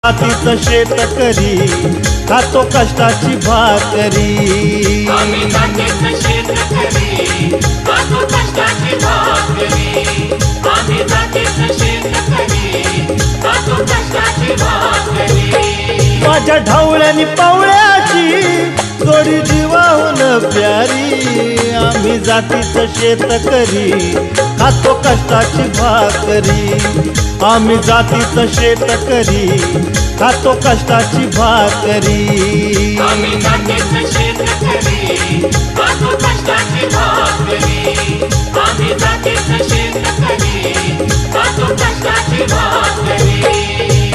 जातीचं शेतकरी खातो कष्टाची भाकरी। आम्ही जातीचं शेतकरी खातो कष्टाची भाकरी। आम्ही जातीचं शेतकरी खातो कष्टाची भाकरी। माझ्या ढवळ्यानी पावळ्याची जोडी जीवाहून प्यारी। आम्ही जातीचं शेतकरी खातो कष्टाची भाकरी। आम्ही जातीचं शेतकरी खातो कष्टाची भाकरी। आम्ही जातीचं शेतकरी खातो कष्टाची भाकरी। आम्ही जातीचं शेतकरी खातो कष्टाची भाकरी।